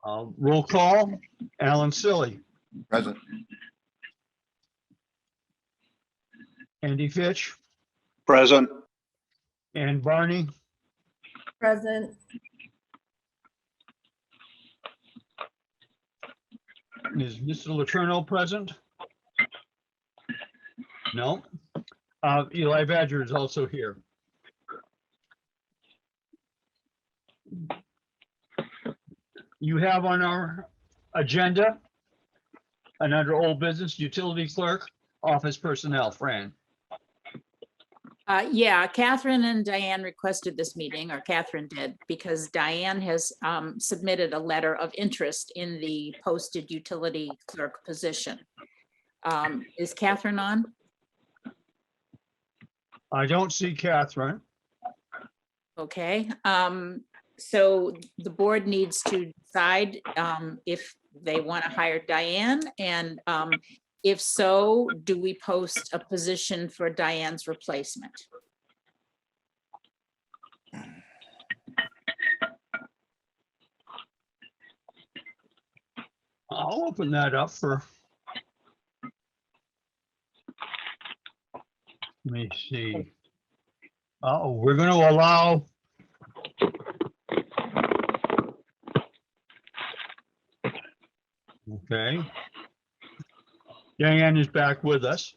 Roll call, Alan Silly, Present. Andy Fitch, Present. Ann Barney, Present. is Mr. Letourneau present? No. Eli Badger is also here. You have on our agenda and under old business, utility clerk, office personnel, Fran. Yeah, Catherine and Diane requested this meeting, or Catherine did, because Diane has submitted a letter of interest in the posted utility clerk position. Is Catherine on? I don't see Catherine. Okay, so the board needs to decide if they want to hire Diane, and if so, do we post a position for Diane's replacement? I'll open that up for. Let me see. Oh, we're going to allow. Okay. Diane is back with us.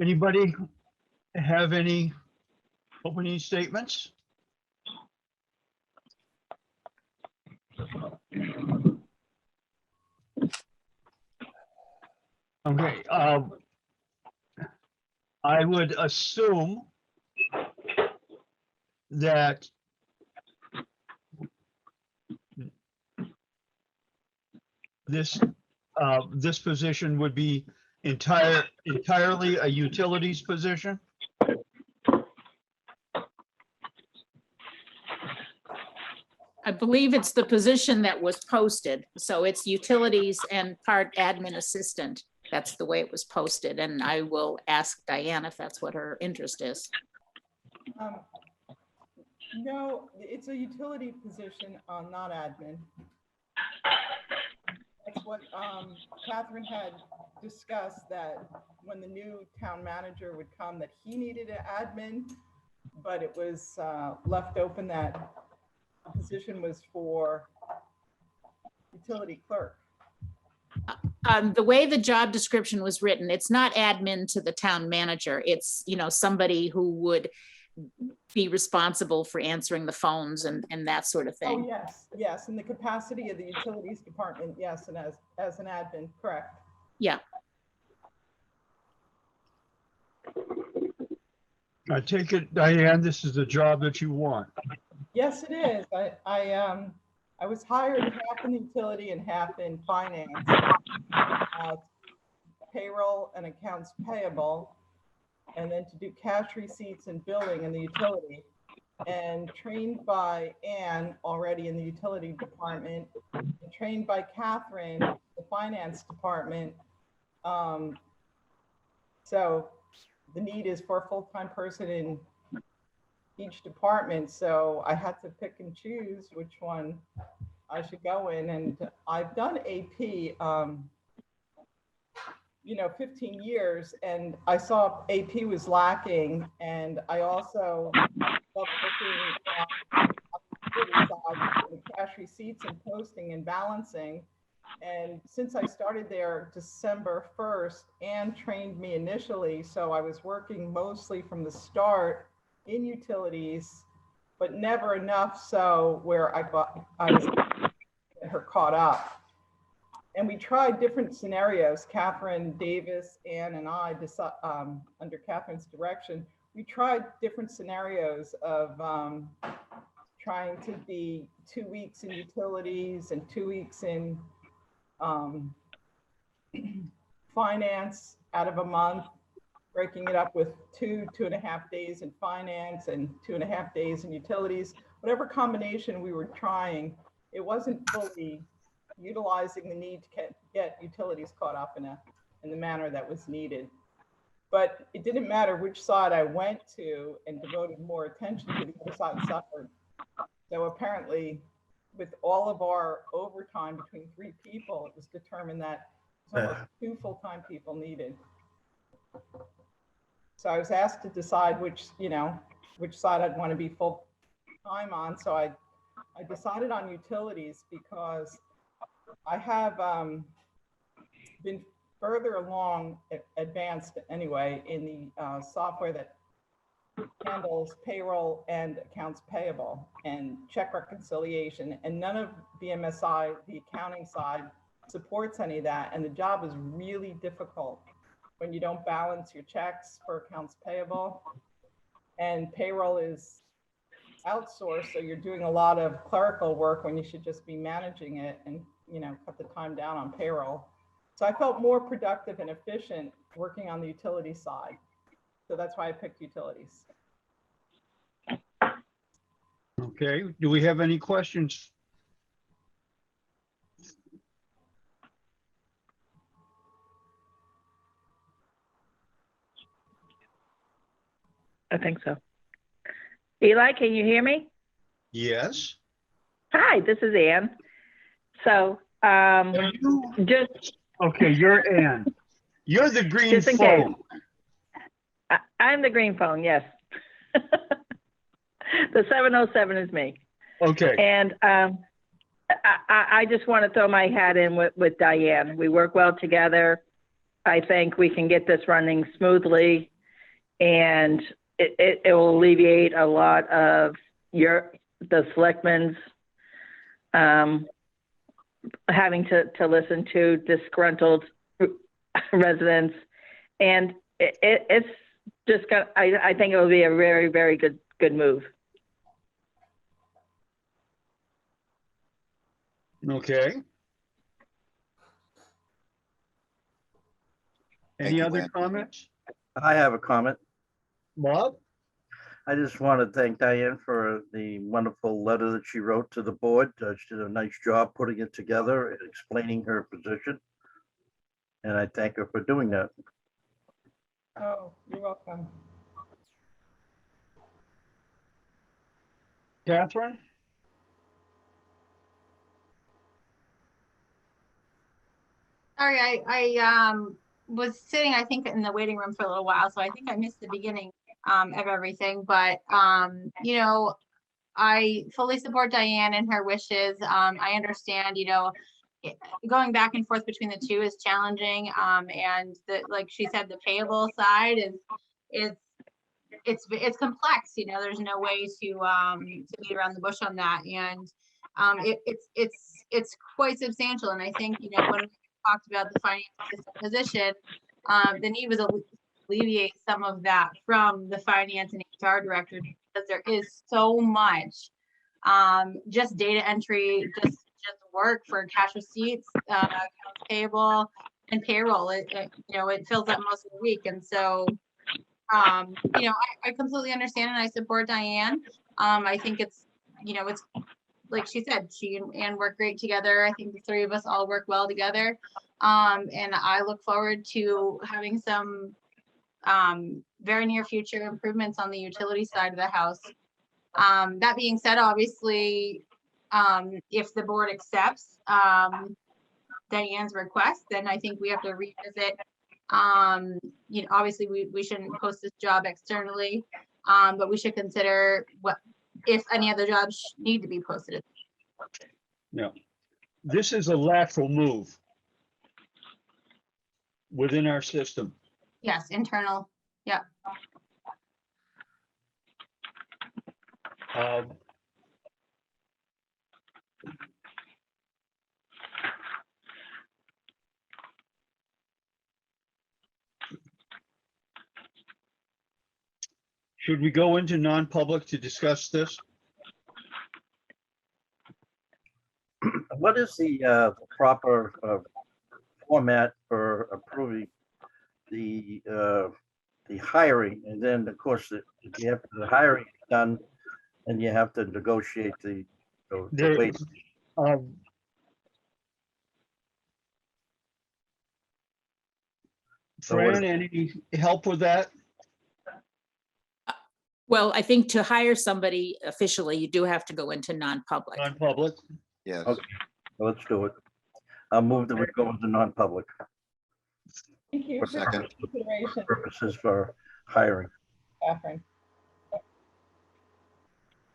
Anybody have any opening statements? Okay, I would assume that this position would be entirely a utilities position. I believe it's the position that was posted. So it's utilities and part admin assistant. That's the way it was posted. And I will ask Diane if that's what her interest is. No, it's a utility position, not admin. That's what Catherine had discussed, that when the new town manager would come, that he needed an admin, but it was left open that the position was for utility clerk. The way the job description was written, it's not admin to the town manager. It's, you know, somebody who would be responsible for answering the phones and that sort of Oh, thing. yes, yes, in the capacity of the utilities department, yes, and as an admin, correct. Yeah. I take it, Diane, this is the job that you want. Yes, it is. I was hired half in utility and half in finance, payroll and accounts payable, and then to do cash receipts and billing in the utility, and trained by Ann already in the utility department, and trained by Catherine, the finance department. So the need is for a full-time person in each department. So I had to pick and choose which one I should go in. And I've done AP, 15 years, and I saw AP was lacking. And I also love looking at cash receipts and posting and balancing. And since I started there December 1st, Ann trained me initially. So I was working mostly from the start in utilities, but never enough so where I was getting her caught up. And we tried different scenarios. Catherine Davis, Ann, and I, under Catherine's direction, we tried different scenarios of trying to be 2 weeks in utilities and 2 weeks in finance out of a month, breaking it up with 2.5 days in finance and 2.5 days in utilities, whatever combination we were trying. it wasn't fully utilizing the need to get utilities caught up in the manner that was needed. But it didn't matter which side I went to and devoted more attention to, the other side suffered. So apparently, with all of our overtime between 3 people, it was determined that it was almost 2 full-time people needed. So I was asked to decide which side I'd want to be full-time on. So I decided on utilities because I have been further along, advanced anyway, in the software that handles payroll and accounts payable and check reconciliation, and none of BMSI, the accounting side, supports any of that. And the job is really difficult when you don't balance your checks for accounts payable, and payroll is outsourced, so you're doing a lot of clerical work when you should just be managing it and cut the time down on payroll. So I felt more productive and efficient working on the utility side. So that's why I picked utilities. Okay, do we have any questions? I think so. Eli, can you hear me? Yes. Hi, this is Ann. So, Are you, just okay, you're Ann. You're the green Just in phone. I'm the green phone, yes. The 707 is me. Okay, And I just want to throw my hat in with Diane. We work well together. I think we can get this running smoothly, and it will alleviate a lot of the selectmen's having to listen to disgruntled residents. And it's just I think it will be a very, very good move. okay. Any other comments? I have a comment. Bob? I just want to thank Diane for the wonderful letter that she wrote to the board. She did a nice job putting it together and explaining her position. And I thank her for doing that. Oh, you're welcome. Catherine? Sorry, I was sitting, I think, in the waiting room for a little while, so I think I missed the beginning of everything. But I fully support Diane and her wishes. I understand, going back and forth between the two is challenging. And like she said, the payable side is it's complex. There's no way to beat around the bush on that, and it's quite substantial. And I think when we talked about the finance assistant position, the need was alleviate some of that from the finance and HR director, because there is so much just data entry, just work for cash receipts, accounts payable, and payroll. It fills up most of the week, and so I completely understand and I support Diane. I think it's like she said, she and Ann work great together. I think the 3 of us all work well together. And I look forward to having some very near future improvements on the utility side of the house. That being said, obviously, if the board accepts Diane's request, then I think we have to revisit. Obviously we shouldn't post this job externally, but we should consider if any other jobs need to be posted. No. This is a lateral move within our system. Yes, internal. Yeah. Should we go into non-public to discuss this? What is the proper format for approving the hiring? And then, of course, if you have the hiring done, and you have to negotiate the There, wage. Um, Fran, any help with that? Well, I think to hire somebody officially, you do have to go into non-public. Non-public? Yes. Okay. Well, let's do it. I'll move that we go into non-public Thank you for your Second. consideration, purposes for hiring. Catherine.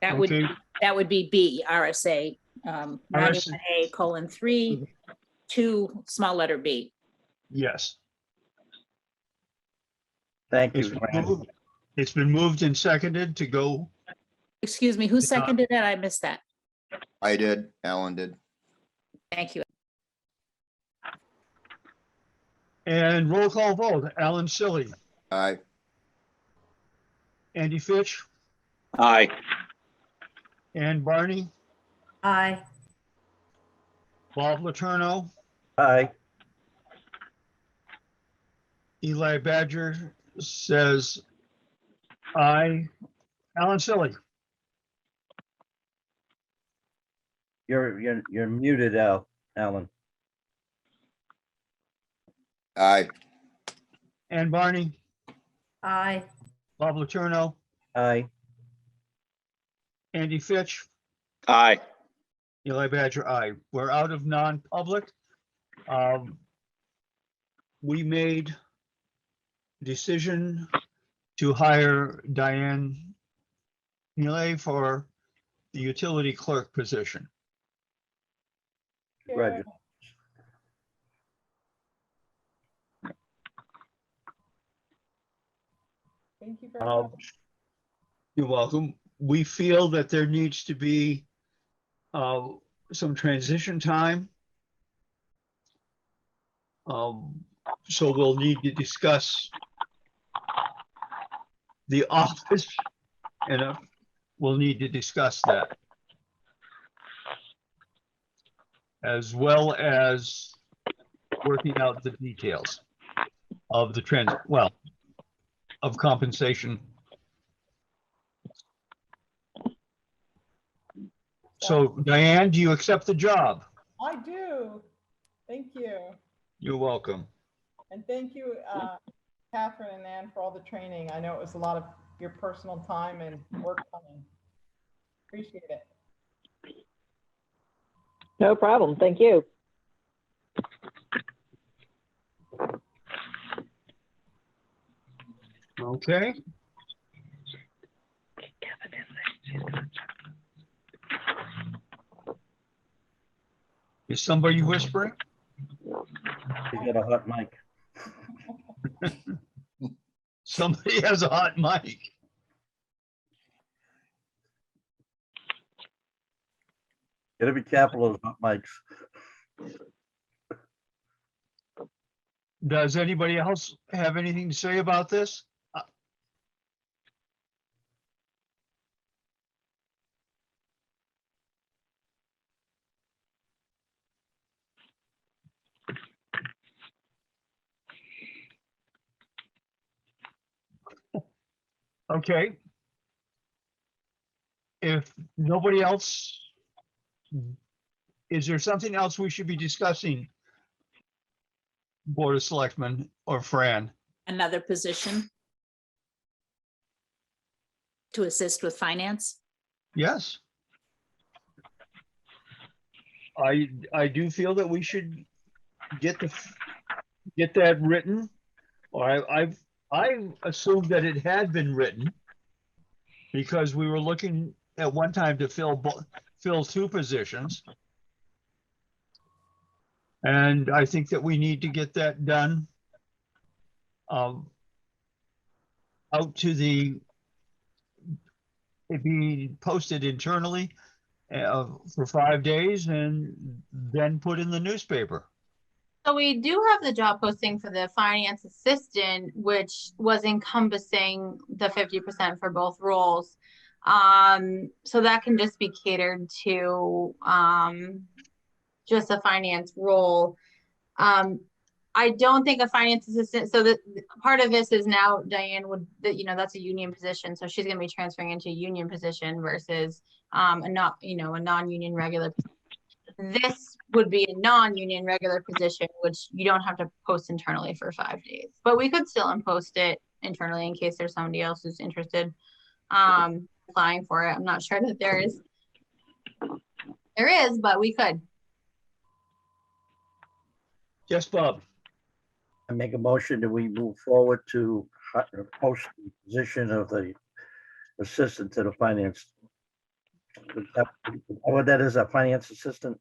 That would, Okay. that would be B, RSA, 91A:3, 2, small letter B. Yes. Thank you, It's been Fran. moved- it's been moved and seconded to go. Excuse me, who seconded that? I missed that. I did. Alan did. Thank you. And roll call vote, Alan Silly, Aye. Andy Fitch, Aye. Ann Barney, Aye. Bob Laterno, Aye. Eli Badger says aye. Alan Silly, You're muted, Alan. Aye. Ann Barney, Aye. Bob Laterno, Aye. Andy Fitch, Aye. Eli Badger, aye. We're out of non-public. We made decision to hire Diane Neely for the utility clerk position. Roger. Thank you very Uh, much. You're welcome. We feel that there needs to be some transition time. So we'll need to discuss the office, and we'll need to discuss that, as well as working out the details of the of compensation. So Diane, do you accept the job? I do. Thank you. You're welcome. And thank you, Catherine and Ann, for all the training. I know it was a lot of your personal time and work time. Appreciate it. No problem. Thank you. Okay. Is somebody whispering? You got a hot mic. Somebody has a hot mic. Gotta be careful of those hot mics. Does anybody else have anything to say about this? Okay. If nobody else, is there something else we should be discussing? Board of Selectmen or Fran? Another position to assist with finance. Yes. I do feel that we should get that written, or I assumed that it had been written because we were looking at one time to fill two positions. And I think that we need to get that done out to it be posted internally for 5 days and then put in the newspaper. So we do have the job posting for the finance assistant, which was encompassing the 50% for both roles. So that can just be catered to just a finance role. I don't think a finance assistant, so that part of this is now Diane would, that's a union position. So she's gonna be transferring into a union position versus a non-union regular. This would be a non-union regular position, which you don't have to post internally for 5 days, but we could still post it internally in case there's somebody else who's interested applying for it. I'm not sure that there is, but we could. Yes, Bob. I make a motion that we move forward to post the position of the assistant to the finance. What that is, a finance assistant?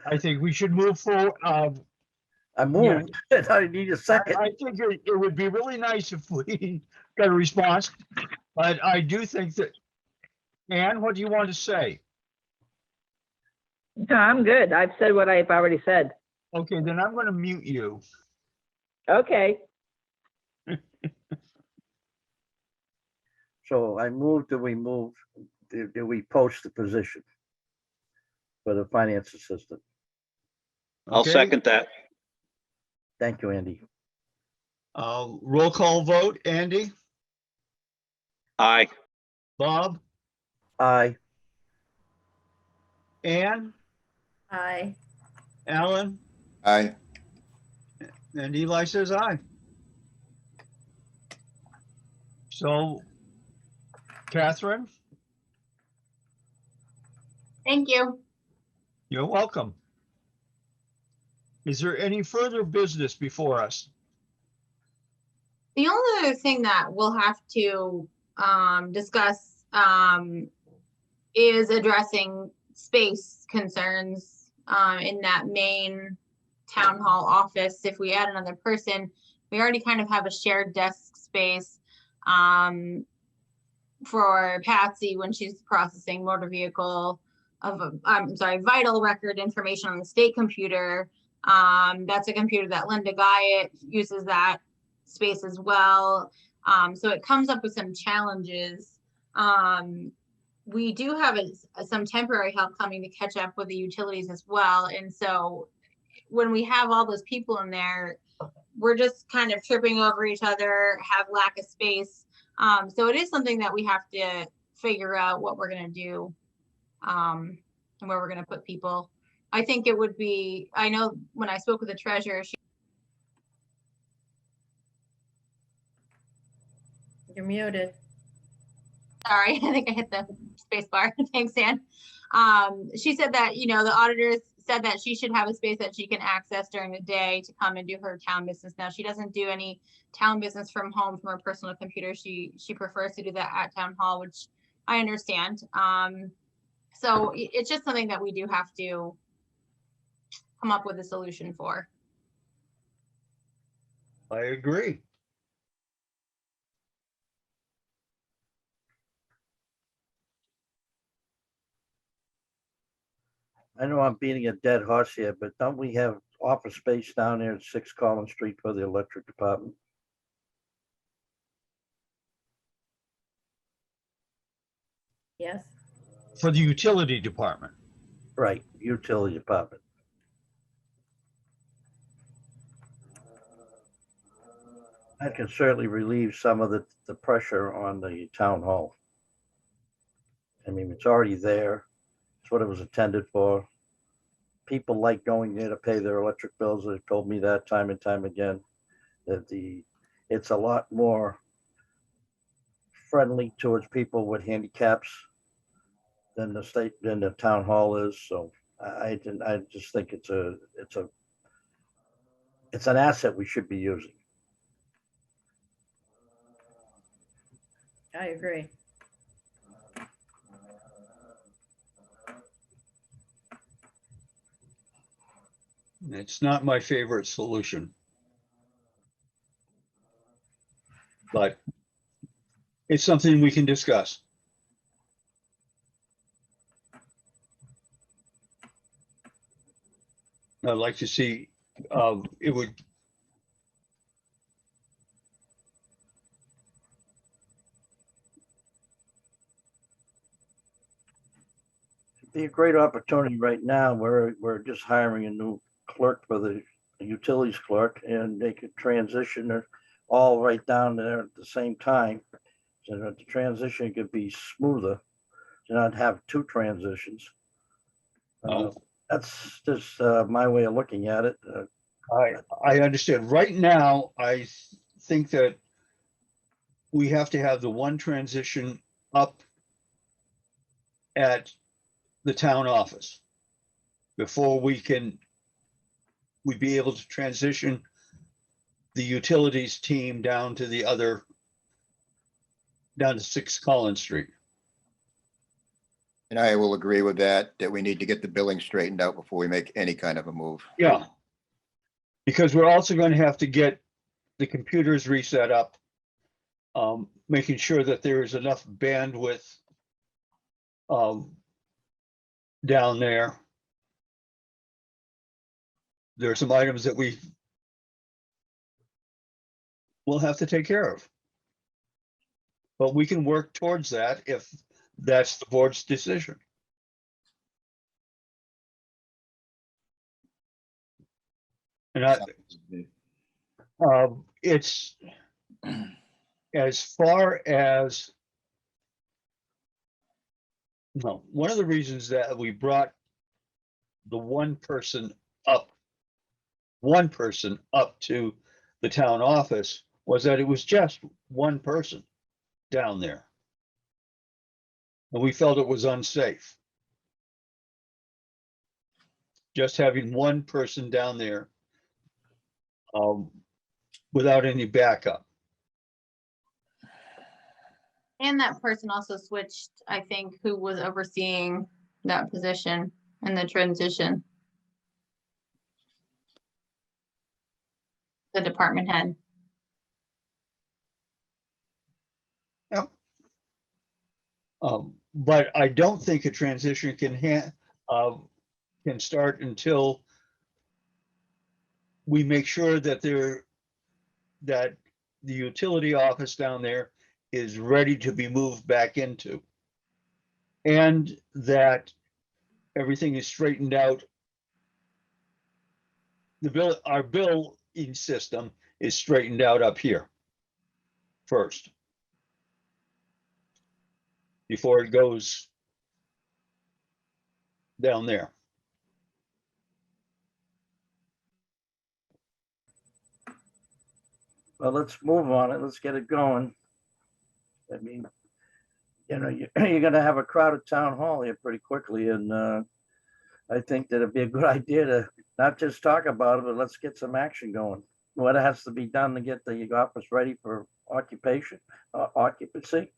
I think we should move forward. I moved. I need a second. I think it would be really nice if we got a response, but I do think that, Ann, what do you want to say? No, I'm good. I've said what I've already said. Okay, then I'm going to mute you. Okay. So I moved, do we post the position for the finance assistant? I'll Okay? second that. Thank you, Andy. Roll call vote, Andy, Aye. Bob, Aye. Ann, Aye. Alan, Aye. and Eli says aye. So, Catherine, Thank you. you're welcome. Is there any further business before us? The only other thing that we'll have to discuss is addressing space concerns in that main town hall office. If we add another person, we already kind of have a shared desk space for Patsy when she's processing motor vehicle vital record information on the state computer. That's a computer that Linda Guyett uses that space as well. So it comes up with some challenges. We do have some temporary help coming to catch up with the utilities as well. And so when we have all those people in there, we're just kind of tripping over each other, have lack of space. So it is something that we have to figure out what we're going to do and where we're going to put people. I think it would be, I know when I spoke with the treasurer, You're muted. sorry, I think I hit the space bar. Thanks, Ann. She said that, the auditors said that she should have a space that she can access during the day to come and do her town business. Now, she doesn't do any town business from home from her personal computer. She prefers to do that at town hall, which I understand. So it's just something that we do have to come up with a solution for. I agree. I know I'm beating a dead horse here, but don't we have office space down there at 6 Collins Street for the electric department? Yes. For the utility department. Right, utility department. That can certainly relieve some of the pressure on the town hall. I mean, it's already there. It's what it was intended for. People like going there to pay their electric bills. They've told me that time and time again, that it's a lot more friendly towards people with handicaps than the town hall is. So I just think it's an asset we should be using. I agree. It's not my favorite solution. But it's something we can discuss. I'd like to see, it would. Be a great opportunity right now. We're just hiring a new clerk for the utilities clerk, and they could transition it all right down there at the same time. So that the transition could be smoother, to not have two transitions. Oh. That's just my way of looking at it. I understand. Right now, I think that we have to have the one transition up at the town office before we'd be able to transition the utilities team down to the other, down to 6 Collins Street. And I will agree with that, that we need to get the billing straightened out before we make any kind of a move. Yeah. Because we're also going to have to get the computers reset up, making sure that there is enough bandwidth down there. There are some items that we will have to take care of. But we can work towards that if that's the board's decision. And it's as far as, no, one of the reasons that we brought the one person up to the town office was that it was just one person down there. And we felt it was unsafe. Just having one person down there without any backup. And that person also switched, I think, who was overseeing that position and the transition. The department head. Yep. But I don't think a transition can start until we make sure that that the utility office down there is ready to be moved back into, and that everything is straightened out. Our billing system is straightened out up here first, before it goes down there. Well, let's move on it. Let's get it going. I mean, you're gonna have a crowded town hall here pretty quickly, and I think that it'd be a good idea to not just talk about it, but let's get some action going. What has to be done to get the office ready for occupancy,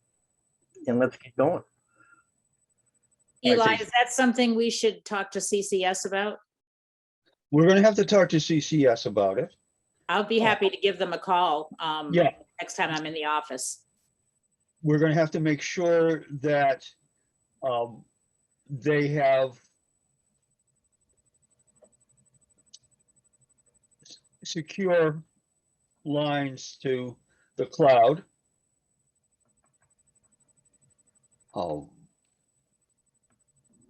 and let's get going. Eli, is that something we should talk to CCS about? We're gonna have to talk to CCS about it. I'll be happy to give them a call Yeah. next time I'm in the office. We're gonna have to make sure that they have secure lines to the cloud.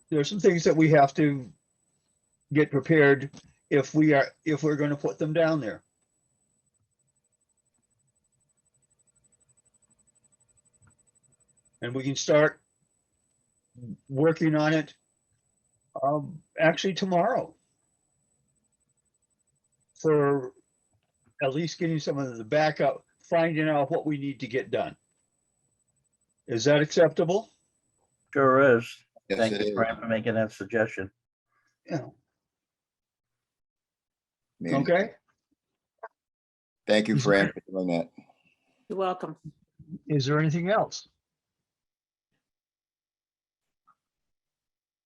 There's some things that we have to get prepared if we're going to put them down there. And we can start working on it actually tomorrow, for at least getting some of the backup, finding out what we need to get done. Is that acceptable? Sure is. Yes, Thank it you, is. Fran, for making that suggestion. Yeah. I mean, Okay. thank you, Fran, for doing that. You're welcome. Is there anything else?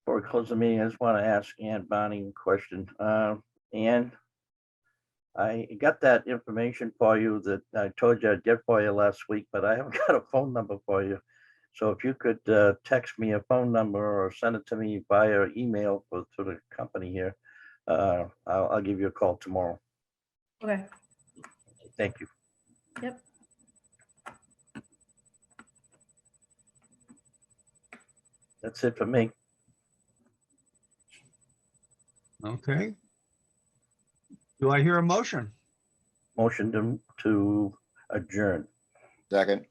Before we close the meeting, I just want to ask Ann Bonnie a question. Ann, I got that information for you that I told you I'd get for you last week, but I haven't got a phone number for you. So if you could text me a phone number or send it to me via email to the company here, I'll give you a call tomorrow. Okay, Thank you. yep. That's it for me. Okay. Do I hear a motion? Motion to adjourn. Second,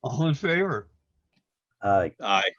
All in favor? Aye. Aye.